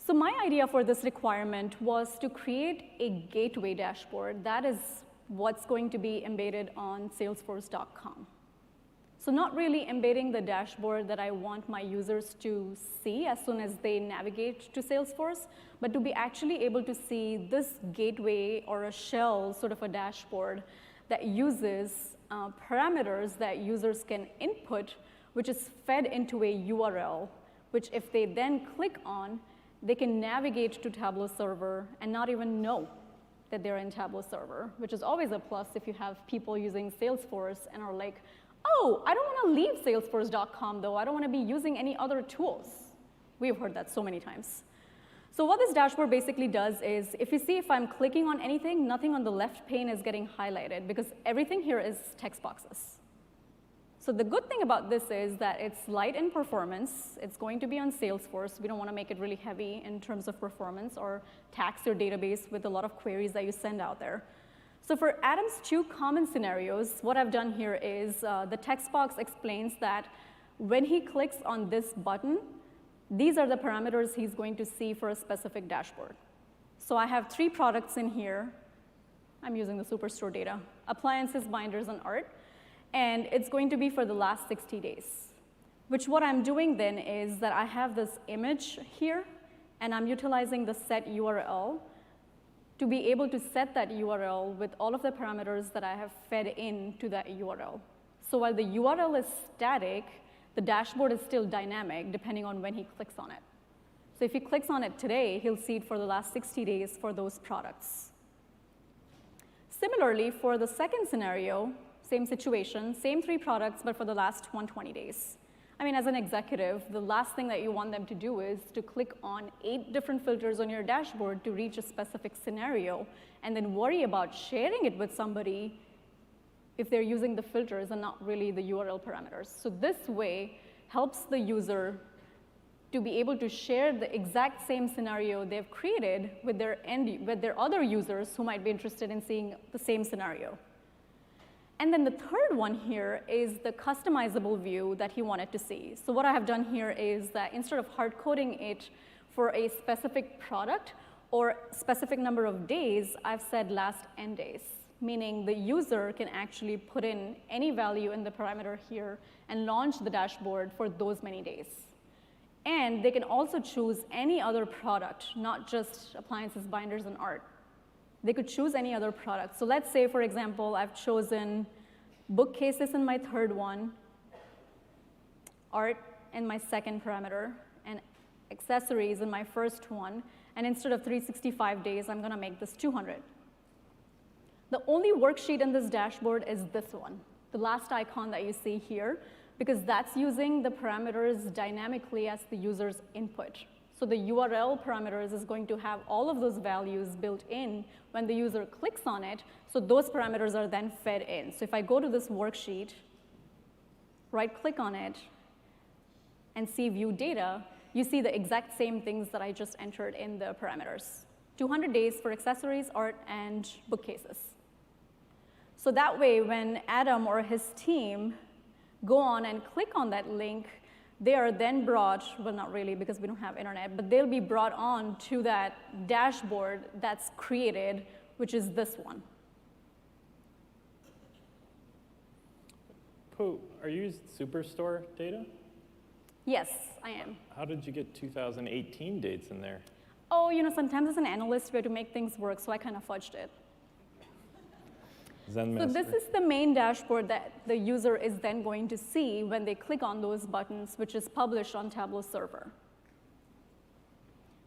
S2: So my idea for this requirement was to create a gateway dashboard. That is what's going to be embedded on Salesforce.com. So not really embedding the dashboard that I want my users to see as soon as they navigate to Salesforce, but to be actually able to see this gateway or a shell, sort of a dashboard that uses parameters that users can input, which is fed into a URL, which if they then click on, they can navigate to Tableau Server and not even know that they're in Tableau Server, which is always a plus if you have people using Salesforce and are like, oh, I don't want to leave Salesforce.com, though. I don't want to be using any other tools. We've heard that so many times. So what this dashboard basically does is, if you see if I'm clicking on anything, nothing on the left pane is getting highlighted, because everything here is text boxes. So the good thing about this is that it's light in performance. It's going to be on Salesforce. We don't want to make it really heavy in terms of performance or tax your database with a lot of queries that you send out there. So for Adam's 2 common scenarios, what I've done here is the text box explains that when he clicks on this button, these are the parameters he's going to see for a specific dashboard. So I have 3 products in here. I'm using the Superstore data: appliances, binders, and art. And it's going to be for the last 60 days, which what I'm doing then is that I have this image here, and I'm utilizing the set URL to be able to set that URL with all of the parameters that I have fed into that URL. So while the URL is static, the dashboard is still dynamic depending on when he clicks on it. So if he clicks on it today, he'll see it for the last 60 days for those products. Similarly, for the second scenario, same situation, same 3 products, but for the last 120 days. I mean, as an executive, the last thing that you want them to do is to click on 8 different filters on your dashboard to reach a specific scenario, and then worry about sharing it with somebody if they're using the filters and not really the URL parameters. So this way helps the user to be able to share the exact same scenario they've created with their other users who might be interested in seeing the same scenario. And then the third one here is the customizable view that he wanted to see. So what I have done here is that instead of hard coding it for a specific product or specific number of days, I've said last n days, meaning the user can actually put in any value in the parameter here and launch the dashboard for those many days. And they can also choose any other product, not just appliances, binders, and art. They could choose any other product. So let's say, for example, I've chosen bookcases in my third one, art in my second parameter, and accessories in my first one. And instead of 365 days, I'm going to make this 200. The only worksheet in this dashboard is this one, the last icon that you see here, because that's using the parameters dynamically as the user's input. So the URL parameters is going to have all of those values built in when the user clicks on it, so those parameters are then fed in. So if I go to this worksheet, right-click on it, and see View Data, you see the exact same things that I just entered in the parameters. 200 days for accessories, art, and bookcases. So that way, when Adam or his team go on and click on that link, they are then brought, well, not really because we don't have internet, but they'll be brought on to that dashboard that's created, which is this one.
S3: Pooh, are you using Superstore data?
S2: Yes, I am.
S3: How did you get 2018 dates in there?
S2: Oh, you know, sometimes as an analyst, we have to make things work, so I kind of fudged it.
S3: Zen
S2: So
S3: Masters.
S2: this is the main dashboard that the user is then going to see when they click on those buttons, which is published on Tableau server.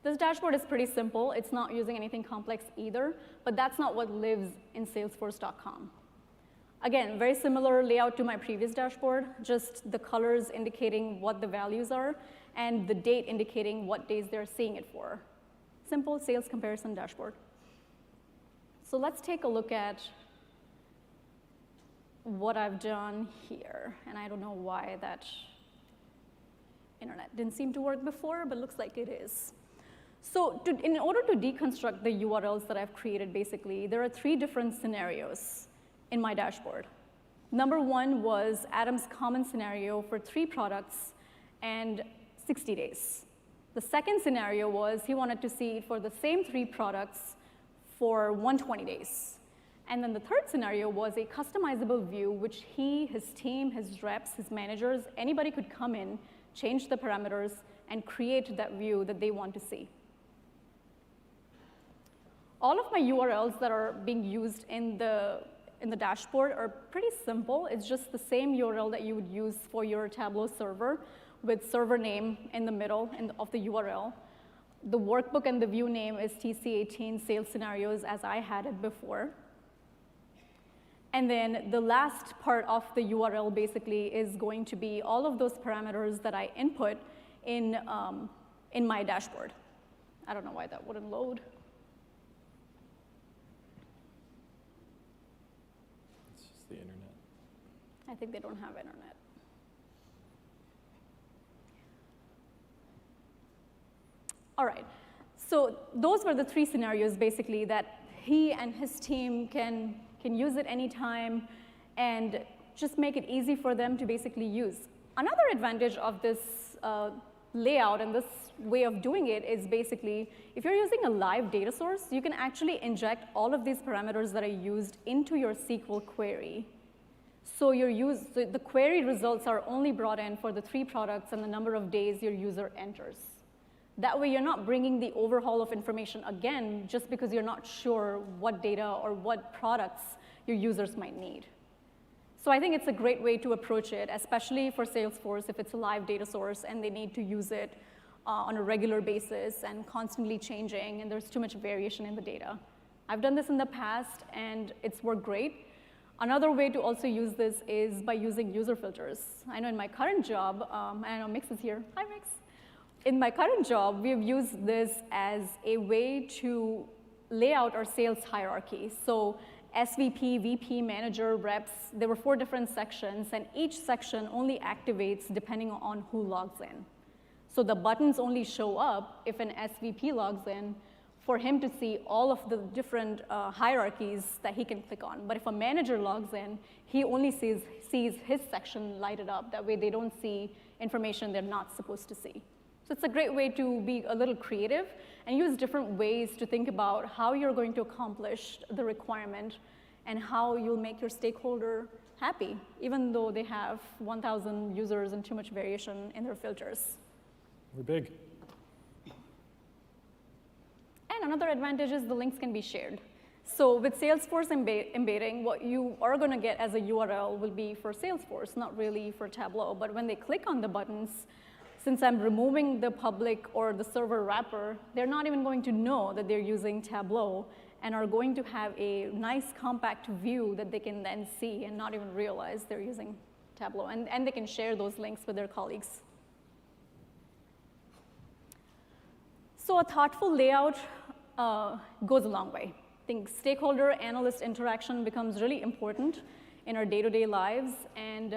S2: This dashboard is pretty simple. It's not using anything complex either, but that's not what lives in Salesforce.com. Again, very similar layout to my previous dashboard, just the colors indicating what the values are and the date indicating what days they're seeing it for. Simple sales comparison dashboard. So let's take a look at what I've done here. And I don't know why that internet didn't seem to work before, but looks like it is. So in order to deconstruct the URLs that I've created, basically, there are 3 different scenarios in my dashboard. Number 1 was Adam's common scenario for 3 products and 60 days. The second scenario was he wanted to see it for the same 3 products for 120 days. And then the third scenario was a customizable view, which he, his team, his reps, his managers, anybody could come in, change the parameters, and create that view that they want to see. All of my URLs that are being used in the dashboard are pretty simple. It's just the same URL that you would use for your Tableau server with server name in the middle of the URL. The workbook and the view name is TC18 sales scenarios as I had it before. And then the last part of the URL basically is going to be all of those parameters that I input in my dashboard. I don't know why that wouldn't load.
S3: It's just the internet.
S2: I think they don't have internet. All right, so those were the 3 scenarios basically that he and his team can use it anytime and just make it easy for them to basically use. Another advantage of this layout and this way of doing it is basically, if you're using a live data source, you can actually inject all of these parameters that are used into your SQL query. So the query results are only brought in for the 3 products and the number of days your user enters. That way, you're not bringing the overhaul of information again just because you're not sure what data or what products your users might need. So I think it's a great way to approach it, especially for Salesforce if it's a live data source and they need to use it on a regular basis and constantly changing, and there's too much variation in the data. I've done this in the past, and it's worked great. Another way to also use this is by using user filters. I know in my current job, I know Mix is here. Hi, Mix. In my current job, we've used this as a way to lay out our sales hierarchy. So SVP, VP, manager, reps, there were 4 different sections, and each section only activates depending on who logs in. So the buttons only show up if an SVP logs in. for him to see all of the different hierarchies that he can click on. But if a manager logs in, he only sees his section lighted up. That way they don't see information they're not supposed to see. So it's a great way to be a little creative and use different ways to think about how you're going to accomplish the requirement and how you'll make your stakeholder happy, even though they have 1,000 users and too much variation in their filters.
S3: We're big.
S2: And another advantage is the links can be shared. So with Salesforce embedding, what you are going to get as a URL will be for Salesforce, not really for Tableau. But when they click on the buttons, since I'm removing the public or the server wrapper, they're not even going to know that they're using Tableau and are going to have a nice compact view that they can then see and not even realize they're using Tableau. And they can share those links with their colleagues. So a thoughtful layout goes a long way. I think stakeholder-analyst interaction becomes really important in our day-to-day lives, and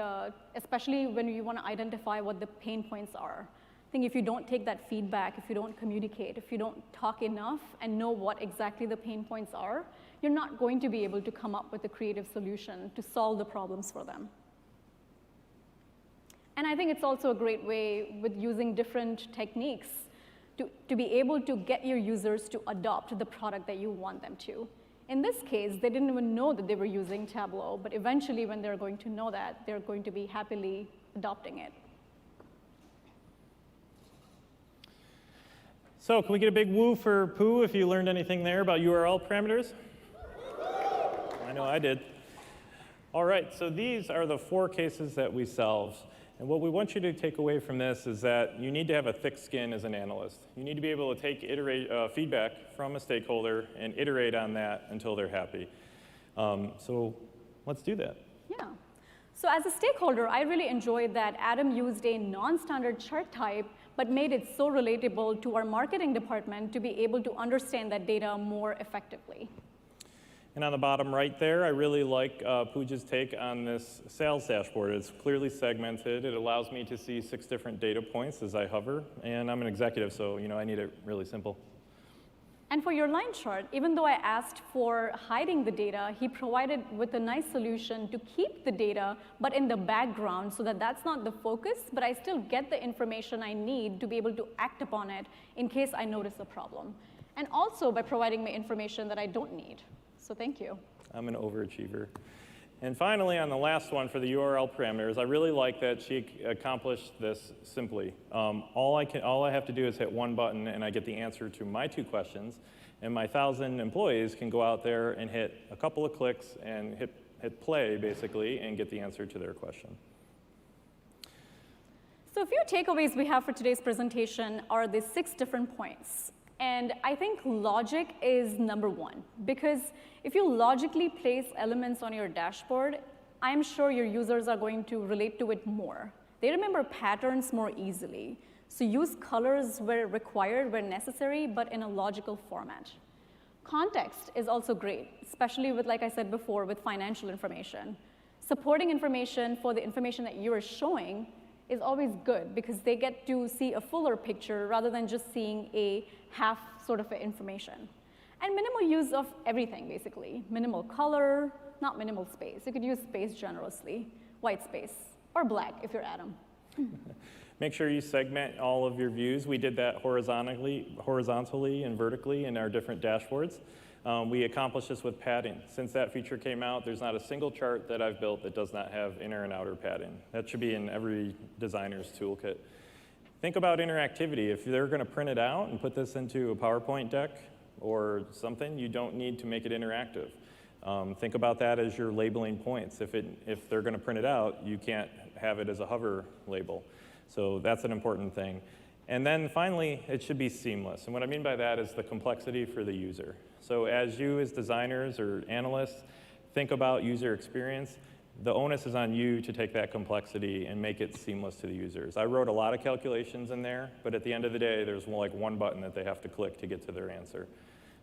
S2: especially when you want to identify what the pain points are. I think if you don't take that feedback, if you don't communicate, if you don't talk enough and know what exactly the pain points are, you're not going to be able to come up with a creative solution to solve the problems for them. And I think it's also a great way with using different techniques to be able to get your users to adopt the product that you want them to. In this case, they didn't even know that they were using Tableau, but eventually when they're going to know that, they're going to be happily adopting it.
S3: So can we get a big woo for Pooh if you learned anything there about URL parameters? I know I did. All right, so these are the 4 cases that we solved. And what we want you to take away from this is that you need to have a thick skin as an analyst. You need to be able to take feedback from a stakeholder and iterate on that until they're happy. So let's do that.
S2: Yeah. So as a stakeholder, I really enjoyed that Adam used a non-standard chart type, but made it so relatable to our marketing department to be able to understand that data more effectively.
S3: And on the bottom right there, I really like Pooja's take on this sales dashboard. It's clearly segmented. It allows me to see 6 different data points as I hover. And I'm an executive, so I need it really simple.
S2: And for your line chart, even though I asked for hiding the data, he provided with a nice solution to keep the data, but in the background so that that's not the focus, but I still get the information I need to be able to act upon it in case I notice a problem. And also by providing me information that I don't need. So thank you.
S3: I'm an overachiever. And finally, on the last one for the URL parameters, I really like that she accomplished this simply. All I have to do is hit one button, and I get the answer to my 2 questions. And my 1,000 employees can go out there and hit a couple of clicks and hit play, basically, and get the answer to their question.
S2: So a few takeaways we have for today's presentation are the 6 different points. And I think logic is number 1, because if you logically place elements on your dashboard, I'm sure your users are going to relate to it more. They remember patterns more easily. So use colors where required, where necessary, but in a logical format. Context is also great, especially with, like I said before, with financial information. Supporting information for the information that you are showing is always good because they get to see a fuller picture rather than just seeing a half sort of information. And minimal use of everything, basically. Minimal color, not minimal space. You could use space generously, white space, or black if you're Adam.
S3: Make sure you segment all of your views. We did that horizontally and vertically in our different dashboards. We accomplished this with padding. Since that feature came out, there's not a single chart that I've built that does not have inner and outer padding. That should be in every designer's toolkit. Think about interactivity. If they're going to print it out and put this into a PowerPoint deck or something, you don't need to make it interactive. Think about that as you're labeling points. If they're going to print it out, you can't have it as a hover label. So that's an important thing. And then finally, it should be seamless. And what I mean by that is the complexity for the user. So as you as designers or analysts think about user experience, the onus is on you to take that complexity and make it seamless to the users. I wrote a lot of calculations in there, but at the end of the day, there's like one button that they have to click to get to their answer.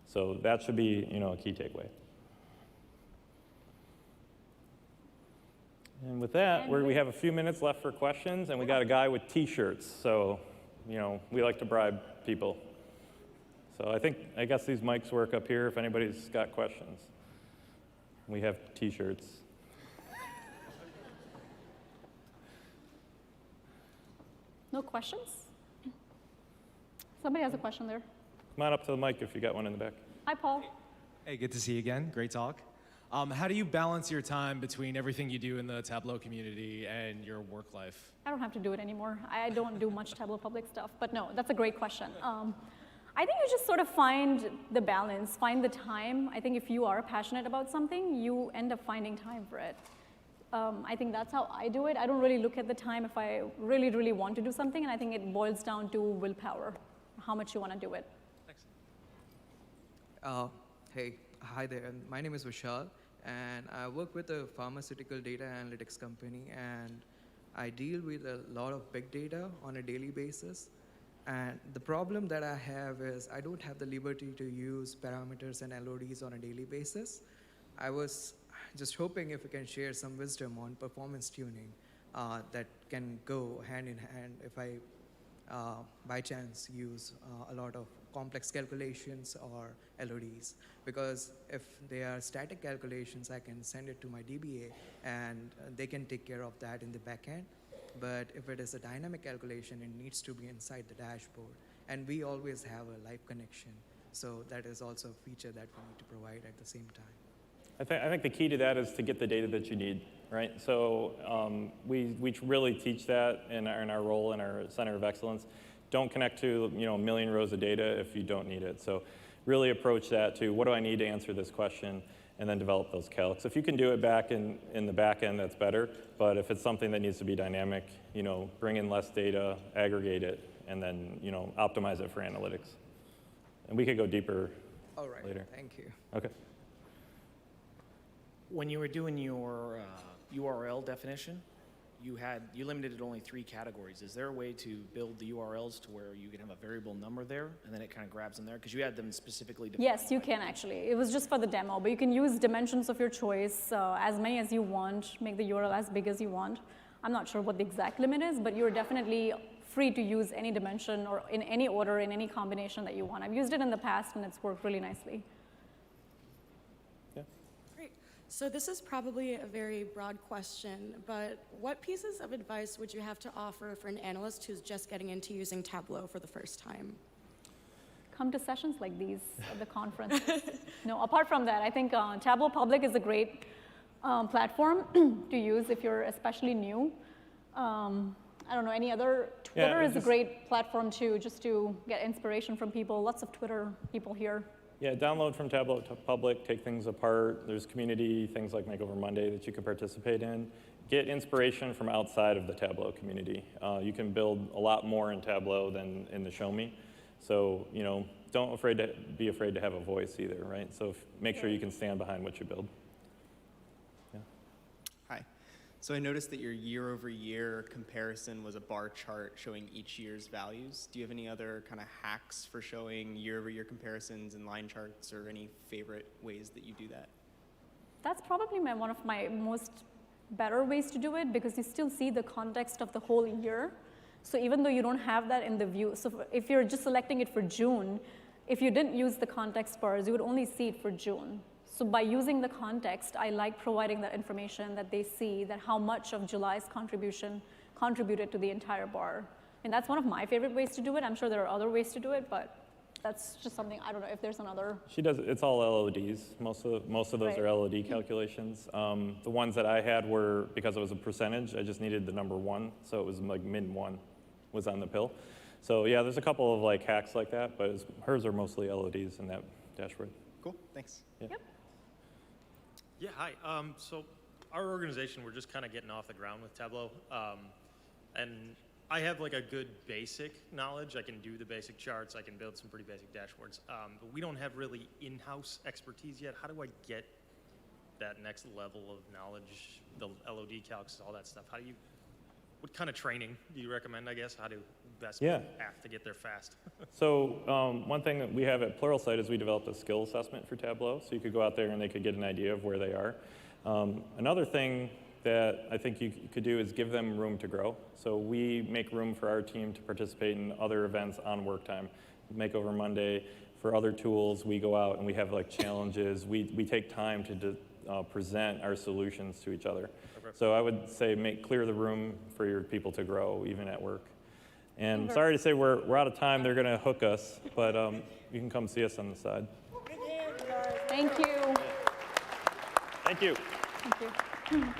S3: So that should be, a key takeaway. And with that, we have a few minutes left for questions, and we got a guy with T-shirts. So, we like to bribe people. So I guess these mics work up here if anybody's got questions. We have t-shirts.
S2: No questions? Somebody has a question there.
S3: Come on up to the mic if you got one in the back.
S2: Hi, Paul.
S4: Hey, good to see you again. Great talk. How do you balance your time between everything you do in the Tableau community and your work life?
S2: I don't have to do it anymore. I don't do much Tableau public stuff, but no, that's a great question. I think you just sort of find the balance, find the time. I think if you are passionate about something, you end up finding time for it. I think that's how I do it. I don't really look at the time if I really, really want to do something, and I think it boils down to willpower, how much you want to do it.
S4: Thanks.
S5: Hey, hi there. My name is Vishal, and I work with a pharmaceutical data analytics company, and I deal with a lot of big data on a daily basis. And the problem that I have is I don't have the liberty to use parameters and LODs on a daily basis. I was just hoping if we can share some wisdom on performance tuning that can go hand in hand if I, by chance, use a lot of complex calculations or LODs. Because if they are static calculations, I can send it to my DBA, and they can take care of that in the back end. But if it is a dynamic calculation, it needs to be inside the dashboard. And we always have a live connection. So that is also a feature that we need to provide at the same time.
S3: I think the key to that is to get the data that you need, right? So we really teach that in our role in our Center of Excellence. Don't connect to a million rows of data if you don't need it. So really approach that to what do I need to answer this question, and then develop those calcs. If you can do it back in the back end, that's better. But if it's something that needs to be dynamic, bring in less data, aggregate it, and then optimize it for analytics. And we could go deeper
S5: All right,
S3: later.
S5: thank you.
S3: Okay.
S6: When you were doing your URL definition, you limited it to only 3 categories. Is there a way to build the URLs to where you can have a variable number there, and then it kind of grabs them there? Because you had them specifically defined.
S2: Yes, you can actually. It was just for the demo, but you can use dimensions of your choice, as many as you want, make the URL as big as you want. I'm not sure what the exact limit is, but you're definitely free to use any dimension or in any order, in any combination that you want. I've used it in the past, and it's worked really nicely.
S7: Great. So this is probably a very broad question, but what pieces of advice would you have to offer for an analyst who's just getting into using Tableau for the first time?
S2: Come to sessions like these at the conference. No, apart from that, I think Tableau Public is a great platform to use if you're especially new. I don't know, any other? Twitter is a great platform too, just to get inspiration from people. Lots of Twitter people here.
S3: Yeah, download from Tableau to Public, take things apart. There's community, things like Makeover Monday that you can participate in. Get inspiration from outside of the Tableau community. You can build a lot more in Tableau than in the Show Me. So, don't be afraid to have a voice either, right? So make sure you can stand behind what you build. Yeah.
S8: Hi. So I noticed that your year-over-year comparison was a bar chart showing each year's values. Do you have any other kind of hacks for showing year-over-year comparisons and line charts, or any favorite ways that you do that?
S2: That's probably one of my most better ways to do it, because you still see the context of the whole year. So even though you don't have that in the view, so if you're just selecting it for June, if you didn't use the context bars, you would only see it for June. So by using the context, I like providing that information that they see, that how much of July's contribution contributed to the entire bar. And that's one of my favorite ways to do it. I'm sure there are other ways to do it, but that's just something, I don't know if there's another.
S3: She does, it's all LODs. Most of those are LOD calculations. The ones that I had were, because it was a percentage, I just needed the number 1. So it was like min 1 was on the pill. So yeah, there's a couple of like hacks like that, but hers are mostly LODs in that dashboard.
S8: Cool, thanks.
S3: Yeah.
S2: Yep.
S9: Yeah, hi. So our organization, we're just kind of getting off the ground with Tableau. And I have like a good basic knowledge. I can do the basic charts. I can build some pretty basic dashboards. But we don't have really in-house expertise yet. How do I get that next level of knowledge, the LOD calcs, all that stuff? What kind of training do you recommend, I guess? How do best path to get there fast?
S3: So one thing that we have at Pluralsight is we developed a skill assessment for Tableau, so you could go out there and they could get an idea of where they are. Another thing that I think you could do is give them room to grow. So we make room for our team to participate in other events on work time. Makeover Monday, for other tools, we go out and we have like challenges. We take time to present our solutions to each other. So I would say clear the room for your people to grow, even at work. And sorry to say we're out of time. They're going to hook us, but you can come see us on the side.
S2: Thank you.
S3: Thank you.
S2: Thank you.